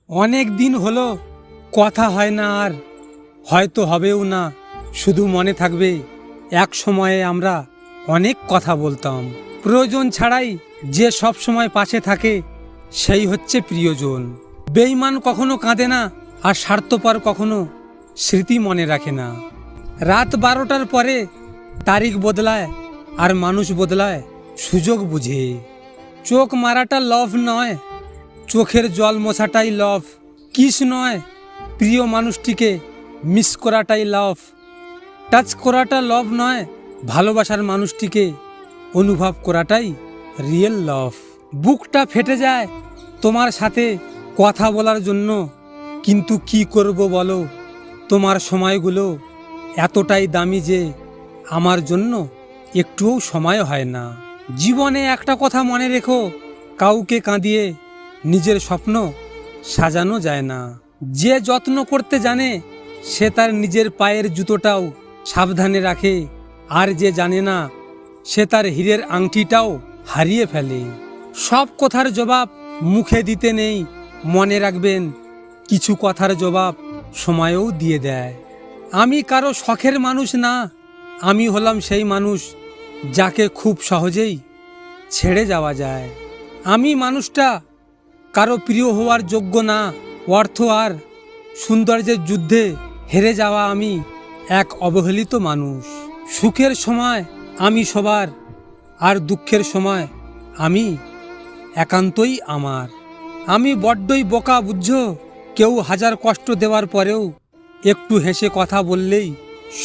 অনেক দিন হলো কথা হয় না, আর হয়তো হবেও না। শুধু মনে থাকবে এক সময়ে আমরা অনেক কথা বলতাম। প্রয়োজন ছাড়াই যে সব সময় পাশে থাকে সেই হচ্ছে প্রিয়জন। বেঈমান কখনো কাঁদে না, আর স্বার্থপর কখনো স্মৃতি মনে রাখে না। রাত 12টার পরে তারিখ বদলায়, আর মানুষ বদলায় সুযোগ বুঝে। চোখ মারাটা লভ নয়, চোখের জল মোছাটাই লভ। কিস নয়, প্রিয় মানুষটিকে মিস করাটাই লভ। টাচ করাটা লভ নয়, ভালোবাসার মানুষটিকে অনুভব করাটাই রিয়েল লভ। বুকটা ফেটে যায় তোমার সাথে কথা বলার জন্য, কিন্তু কি করব বলো, তোমার সময়গুলো এতটাই দামি যে আমার জন্য একটুও সময় হয় না। জীবনে একটা কথা মনে রেখো, কাউকে কাঁদিয়ে নিজের স্বপ্ন সাজানো যায় না। যে যত্ন করতে জানে সে তার নিজের পায়ের জুতোটাও সাবধানে রাখে, আর যে জানে না সে তার হীরের আংটিটাও হারিয়ে ফেলে। সব কথার জবাব মুখে দিতে নেই, মনে রাখবেন কিছু কথার জবাব সময়েও দিয়ে দেয়। আমি কারো শখের মানুষ না, আমি হলাম সেই মানুষ যাকে খুব সহজেই ছেড়ে যাওয়া যায়। আমি মানুষটা কারো প্রিয় হওয়ার যোগ্য না, অর্থ আর সৌন্দর্যের যুদ্ধে হেরে যাওয়া আমি এক অবহেলিত মানুষ। সুখের সময় আমি সবার, আর দুঃখের সময় আমি একান্তই আমার। আমি বড্ডই বোকা বুঝছো, কেউ হাজার কষ্ট দেওয়ার পরেও একটু হেসে কথা বললেই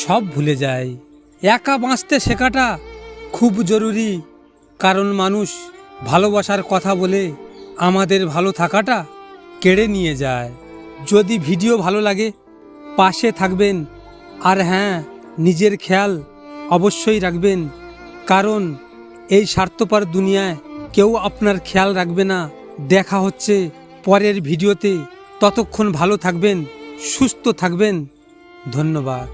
সব ভুলে যায়। একা বাঁচতে শেখাটা খুব জরুরি, কারণ মানুষ ভালোবাসার কথা বলে আমাদের ভালো থাকাটা কেড়ে নিয়ে যায়। যদি ভিডিও ভালো লাগে পাশে থাকবেন, আর হ্যাঁ, নিজের খেয়াল অবশ্যই রাখবেন, কারণ এই স্বার্থপর দুনিয়ায় কেউ আপনার খেয়াল রাখবে না। দেখা হচ্ছে পরের ভিডিওতে, ততক্ষণ ভালো থাকবেন, সুস্থ থাকবেন। ধন্যবাদ।